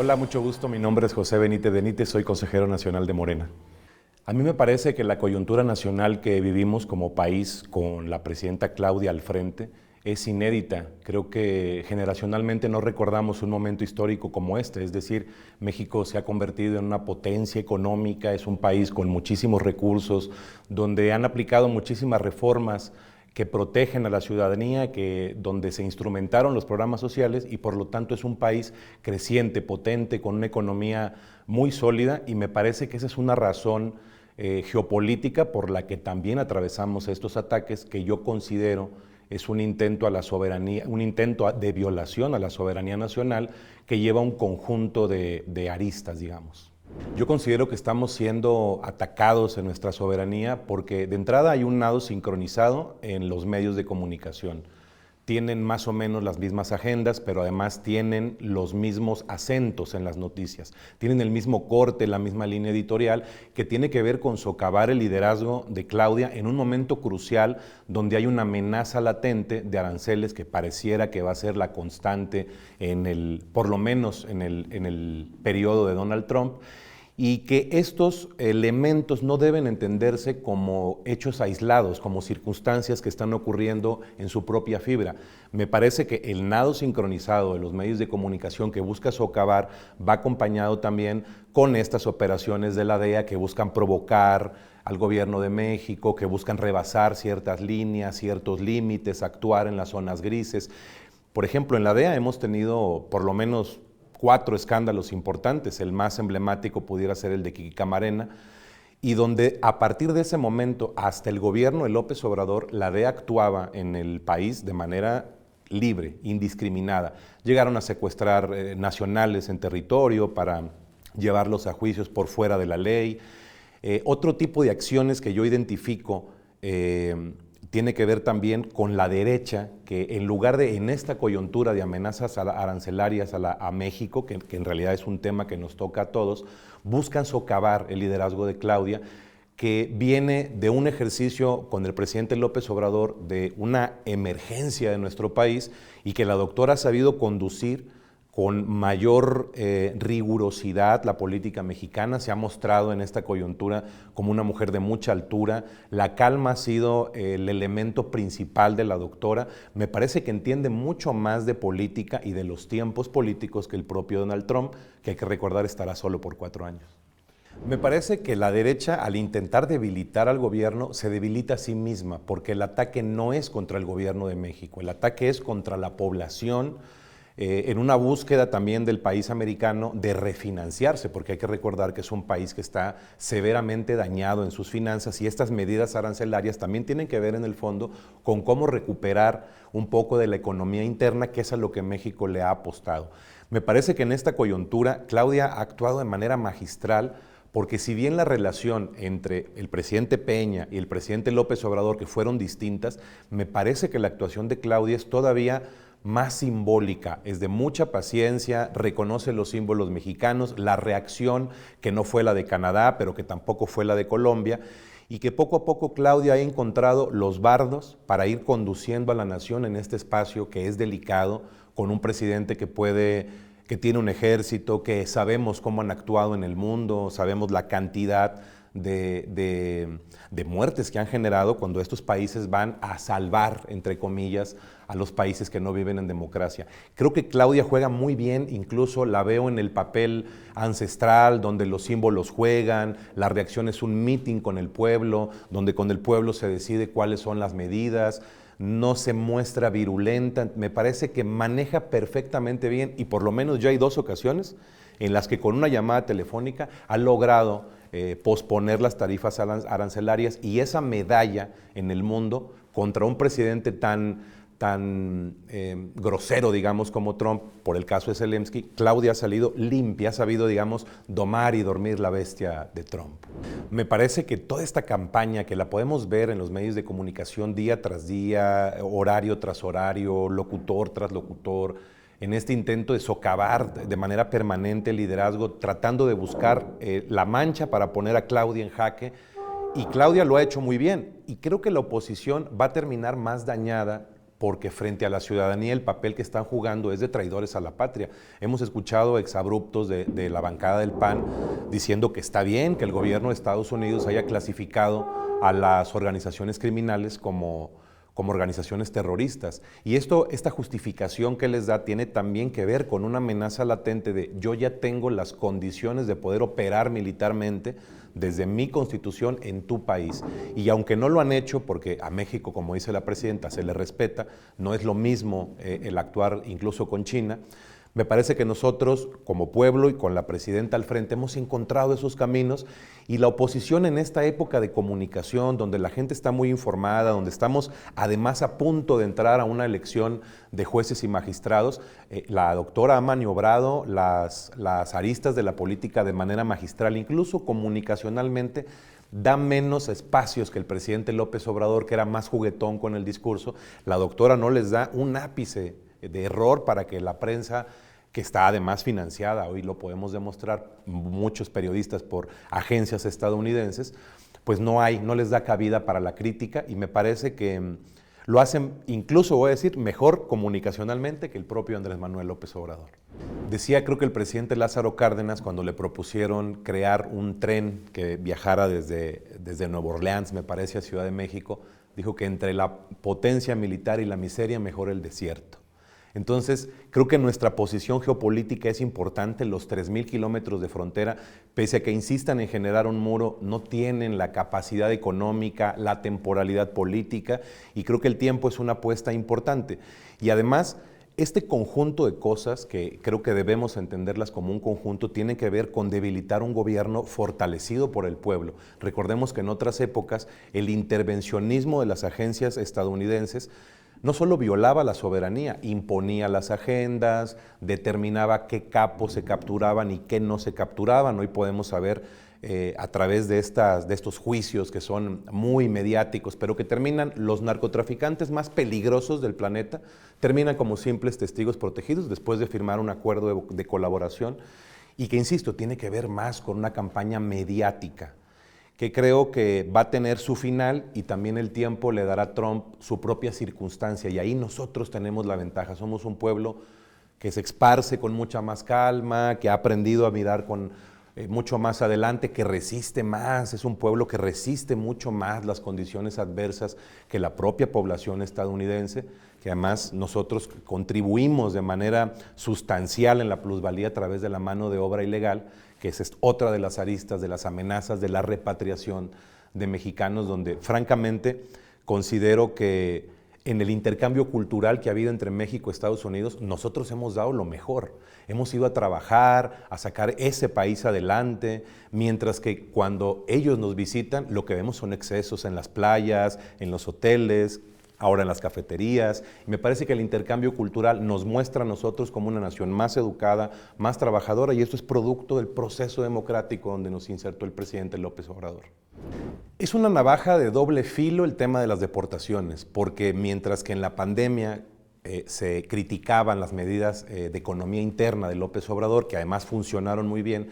Hola, mucho gusto. Mi nombre es José Benítez Benítez, soy consejero nacional de Morena. A mí me parece que la coyuntura nacional que vivimos como país con la presidenta Claudia al frente es inédita. Creo que generacionalmente no recordamos un momento histórico como este, es decir, México se ha convertido en una potencia económica, es un país con muchísimos recursos, donde han aplicado muchísimas reformas que protegen a la ciudadanía, donde se instrumentaron los programas sociales y por lo tanto es un país creciente, potente, con una economía muy sólida, y me parece que esa es una razón geopolítica por la que también atravesamos estos ataques, que yo considero es un intento a la soberanía, un intento de violación a la soberanía nacional que lleva un conjunto de aristas, digamos. Yo considero que estamos siendo atacados en nuestra soberanía porque de entrada hay un nado sincronizado en los medios de comunicación. Tienen más o menos las mismas agendas, pero además tienen los mismos acentos en las noticias. Tienen el mismo corte, la misma línea editorial, que tiene que ver con socavar el liderazgo de Claudia en un momento crucial donde hay una amenaza latente de aranceles que pareciera que va a ser la constante por lo menos en el periodo de Donald Trump, y que estos elementos no deben entenderse como hechos aislados, como circunstancias que están ocurriendo en su propia fibra. Me parece que el nado sincronizado de los medios de comunicación que busca socavar va acompañado también con estas operaciones de la DEA que buscan provocar al gobierno de México, que buscan rebasar ciertas líneas, ciertos límites, actuar en las zonas grises. Por ejemplo, en la DEA hemos tenido por lo menos 4 escándalos importantes, el más emblemático pudiera ser el de Kiki Camarena, y donde a partir de ese momento hasta el gobierno de López Obrador, la DEA actuaba en el país de manera libre, indiscriminada. Llegaron a secuestrar nacionales en territorio para llevarlos a juicios por fuera de la ley. Otro tipo de acciones que yo identifico tiene que ver también con la derecha, que en lugar de, en esta coyuntura de amenazas arancelarias a México, que en realidad es un tema que nos toca a todos, buscan socavar el liderazgo de Claudia, que viene de un ejercicio con el presidente López Obrador de una emergencia de nuestro país y que la doctora ha sabido conducir con mayor rigurosidad la política mexicana. Se ha mostrado en esta coyuntura como una mujer de mucha altura. La calma ha sido el elemento principal de la doctora. Me parece que entiende mucho más de política y de los tiempos políticos que el propio Donald Trump, que hay que recordar estará solo por 4 años. Me parece que la derecha, al intentar debilitar al gobierno, se debilita a sí misma, porque el ataque no es contra el gobierno de México, el ataque es contra la población, en una búsqueda también del país americano de refinanciarse, porque hay que recordar que es un país que está severamente dañado en sus finanzas, y estas medidas arancelarias también tienen que ver en el fondo con cómo recuperar un poco de la economía interna, que es a lo que México le ha apostado. Me parece que en esta coyuntura Claudia ha actuado de manera magistral, porque si bien la relación entre el presidente Peña y el presidente López Obrador, que fueron distintas, me parece que la actuación de Claudia es todavía más simbólica, es de mucha paciencia, reconoce los símbolos mexicanos, la reacción que no fue la de Canadá, pero que tampoco fue la de Colombia, y que poco a poco Claudia ha encontrado los bardos para ir conduciendo a la nación en este espacio que es delicado, con un presidente que tiene un ejército, que sabemos cómo han actuado en el mundo, sabemos la cantidad de muertes que han generado cuando estos países van a salvar, entre comillas, a los países que no viven en democracia. Creo que Claudia juega muy bien, incluso la veo en el papel ancestral, donde los símbolos juegan, la reacción es un meeting con el pueblo, donde con el pueblo se decide cuáles son las medidas, no se muestra virulenta, me parece que maneja perfectamente bien, y por lo menos ya hay 2 ocasiones en las que con una llamada telefónica ha logrado posponer las tarifas arancelarias, y esa medalla en el mundo contra un presidente tan grosero, digamos, como Trump, por el caso de Zelensky, Claudia ha salido limpia, ha sabido, digamos, domar y dormir la bestia de Trump. Me parece que toda esta campaña, que la podemos ver en los medios de comunicación día tras día, horario tras horario, locutor tras locutor, en este intento de socavar de manera permanente el liderazgo, tratando de buscar la mancha para poner a Claudia en jaque, y Claudia lo ha hecho muy bien, y creo que la oposición va a terminar más dañada porque frente a la ciudadanía el papel que están jugando es de traidores a la patria. Hemos escuchado exabruptos de la bancada del PAN diciendo que está bien que el gobierno de Estados Unidos haya clasificado a las organizaciones criminales como organizaciones terroristas. Y esta justificación que les da tiene también que ver con una amenaza latente de yo ya tengo las condiciones de poder operar militarmente desde mi constitución en tu país. Y aunque no lo han hecho, porque a México, como dice la presidenta, se le respeta, no es lo mismo el actuar incluso con China, me parece que nosotros, como pueblo y con la presidenta al frente, hemos encontrado esos caminos y la oposición en esta época de comunicación, donde la gente está muy informada, donde estamos además a punto de entrar a una elección de jueces y magistrados, la doctora ha maniobrado las aristas de la política de manera magistral, incluso comunicacionalmente, da menos espacios que el presidente López Obrador, que era más juguetón con el discurso. La doctora no les da un ápice de error para que la prensa, que está además financiada, hoy lo podemos demostrar, muchos periodistas por agencias estadounidenses, pues no les da cabida para la crítica y me parece que lo hacen incluso, voy a decir, mejor comunicacionalmente que el propio Andrés Manuel López Obrador. Decía, creo que el presidente Lázaro Cárdenas, cuando le propusieron crear un tren que viajara desde Nueva Orleans, me parece, a Ciudad de México, dijo que entre la potencia militar y la miseria, mejor el desierto. Entonces, creo que nuestra posición geopolítica es importante. Los 3,000 kilómetros de frontera, pese a que insistan en generar un muro, no tienen la capacidad económica, la temporalidad política, y creo que el tiempo es una apuesta importante. Y además, este conjunto de cosas, que creo que debemos entenderlas como un conjunto, tienen que ver con debilitar un gobierno fortalecido por el pueblo. Recordemos que en otras épocas el intervencionismo de las agencias estadounidenses no solo violaba la soberanía, imponía las agendas, determinaba qué capos se capturaban y qué no se capturaban. Hoy podemos saber a través de estos juicios que son muy mediáticos, pero que terminan, los narcotraficantes más peligrosos del planeta, terminan como simples testigos protegidos después de firmar un acuerdo de colaboración y que, insisto, tiene que ver más con una campaña mediática, que creo que va a tener su final y también el tiempo le dará a Trump su propia circunstancia y ahí nosotros tenemos la ventaja. Somos un pueblo que se esparce con mucha más calma, que ha aprendido a mirar con mucho más adelante, que resiste más, es un pueblo que resiste mucho más las condiciones adversas que la propia población estadounidense, que además nosotros contribuimos de manera sustancial en la plusvalía a través de la mano de obra ilegal, que es otra de las aristas, de las amenazas de la repatriación de mexicanos, donde francamente considero que en el intercambio cultural que ha habido entre México y Estados Unidos, nosotros hemos dado lo mejor. Hemos ido a trabajar, a sacar ese país adelante, mientras que cuando ellos nos visitan, lo que vemos son excesos en las playas, en los hoteles, ahora en las cafeterías. Y me parece que el intercambio cultural nos muestra a nosotros como una nación más educada, más trabajadora, y esto es producto del proceso democrático donde nos insertó el presidente López Obrador. Es una navaja de doble filo el tema de las deportaciones, porque mientras que en la pandemia se criticaban las medidas de economía interna de López Obrador, que además funcionaron muy bien,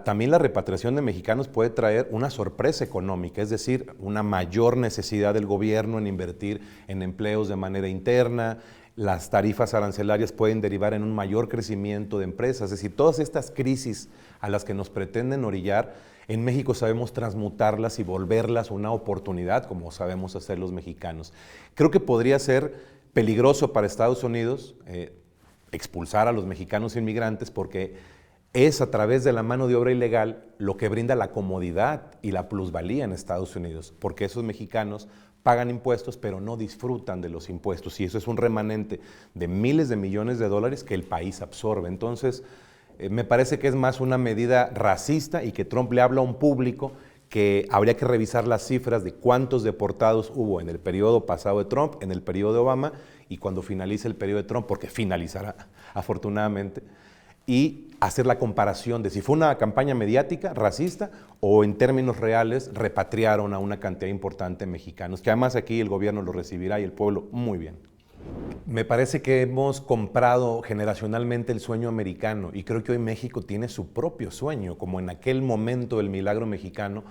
también la repatriación de mexicanos puede traer una sorpresa económica, es decir, una mayor necesidad del gobierno en invertir en empleos de manera interna. Las tarifas arancelarias pueden derivar en un mayor crecimiento de empresas, es decir, todas estas crisis a las que nos pretenden orillar, en México sabemos transmutarlas y volverlas una oportunidad, como sabemos hacer los mexicanos. Creo que podría ser peligroso para Estados Unidos expulsar a los mexicanos inmigrantes, porque es a través de la mano de obra ilegal lo que brinda la comodidad y la plusvalía en Estados Unidos, porque esos mexicanos pagan impuestos pero no disfrutan de los impuestos, y eso es un remanente de miles de millones de dólares que el país absorbe. Entonces, me parece que es más una medida racista y que Trump le habla a un público que habría que revisar las cifras de cuántos deportados hubo en el periodo pasado de Trump, en el periodo de Obama y cuando finalice el periodo de Trump, porque finalizará afortunadamente, y hacer la comparación de si fue una campaña mediática, racista, o en términos reales repatriaron a una cantidad importante de mexicanos, que además aquí el gobierno lo recibirá y el pueblo muy bien. Me parece que hemos comprado generacionalmente el sueño americano y creo que hoy México tiene su propio sueño, como en aquel momento del milagro mexicano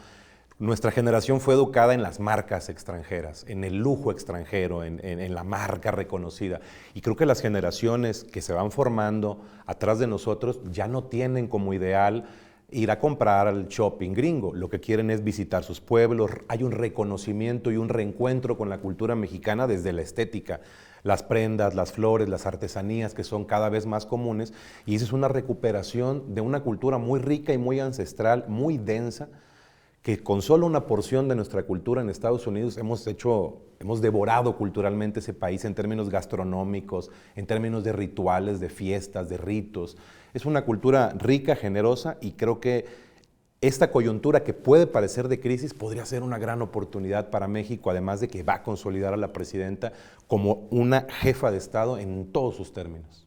Nuestra generación fue educada en las marcas extranjeras, en el lujo extranjero, en la marca reconocida. Y creo que las generaciones que se van formando atrás de nosotros ya no tienen como ideal ir a comprar al shopping gringo. Lo que quieren es visitar sus pueblos. Hay un reconocimiento y un reencuentro con la cultura mexicana desde la estética. Las prendas, las flores, las artesanías que son cada vez más comunes. Y esa es una recuperación de una cultura muy rica y muy ancestral, muy densa, que con solo una porción de nuestra cultura en Estados Unidos hemos devorado culturalmente ese país en términos gastronómicos, en términos de rituales, de fiestas, de ritos. Es una cultura rica, generosa, y creo que esta coyuntura que puede parecer de crisis podría ser una gran oportunidad para México, además de que va a consolidar a la presidenta como una jefa de Estado en todos sus términos.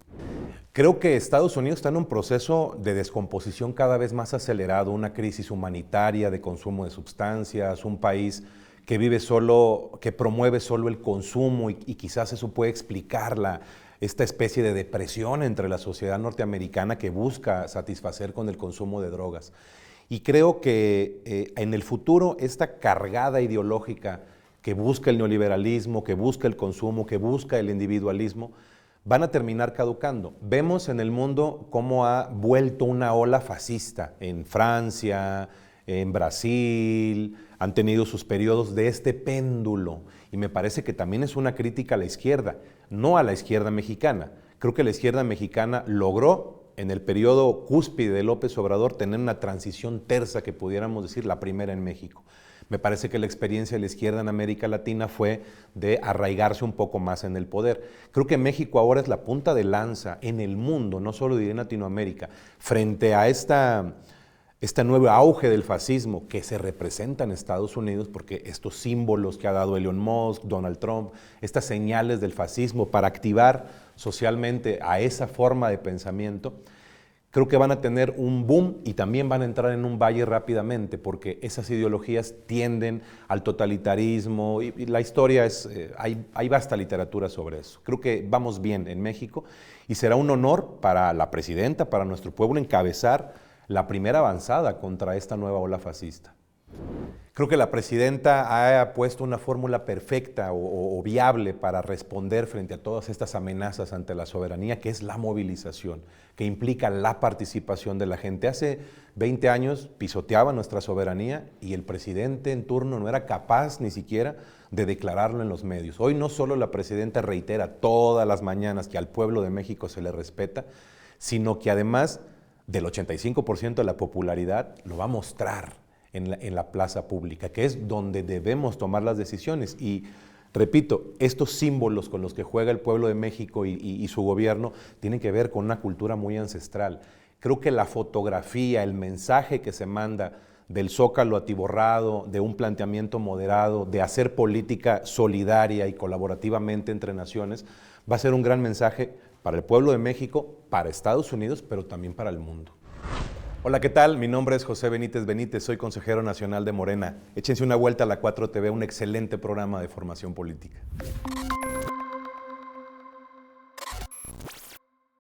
Creo que Estados Unidos está en un proceso de descomposición cada vez más acelerado, una crisis humanitaria de consumo de sustancias, un país que vive solo, que promueve solo el consumo y quizás eso puede explicar esta especie de depresión entre la sociedad norteamericana que busca satisfacer con el consumo de drogas. Y creo que en el futuro esta cargada ideológica que busca el neoliberalismo, que busca el consumo, que busca el individualismo, van a terminar caducando. Vemos en el mundo cómo ha vuelto una ola fascista en Francia, en Brasil, han tenido sus periodos de este péndulo, y me parece que también es una crítica a la izquierda, no a la izquierda mexicana. Creo que la izquierda mexicana logró en el periodo cúspide de López Obrador tener una transición tersa, que pudiéramos decir la primera en México. Me parece que la experiencia de la izquierda en América Latina fue de arraigarse un poco más en el poder. Creo que México ahora es la punta de lanza en el mundo, no solo diré en Latinoamérica, frente a este nuevo auge del fascismo que se representa en Estados Unidos, porque estos símbolos que ha dado Elon Musk, Donald Trump, estas señales del fascismo para activar socialmente a esa forma de pensamiento, creo que van a tener un boom y también van a entrar en un valle rápidamente, porque esas ideologías tienden al totalitarismo y la historia es, hay vasta literatura sobre eso. Creo que vamos bien en México y será un honor para la presidenta, para nuestro pueblo, encabezar la primera avanzada contra esta nueva ola fascista. Creo que la presidenta ha puesto una fórmula perfecta o viable para responder frente a todas estas amenazas ante la soberanía, que es la movilización, que implica la participación de la gente. Hace 20 años pisoteaba nuestra soberanía y el presidente en turno no era capaz ni siquiera de declararlo en los medios. Hoy no solo la presidenta reitera todas las mañanas que al pueblo de México se le respeta, sino que además del 85% de la popularidad lo va a mostrar en la plaza pública, que es donde debemos tomar las decisiones. Y repito, estos símbolos con los que juega el pueblo de México y su gobierno tienen que ver con una cultura muy ancestral. Creo que la fotografía, el mensaje que se manda del Zócalo atiborrado, de un planteamiento moderado, de hacer política solidaria y colaborativamente entre naciones, va a ser un gran mensaje para el pueblo de México, para Estados Unidos, pero también para el mundo. Hola, ¿qué tal? Mi nombre es José Benítez Benítez, soy consejero nacional de Morena. Échense una vuelta a la 4TV, un excelente programa de formación política.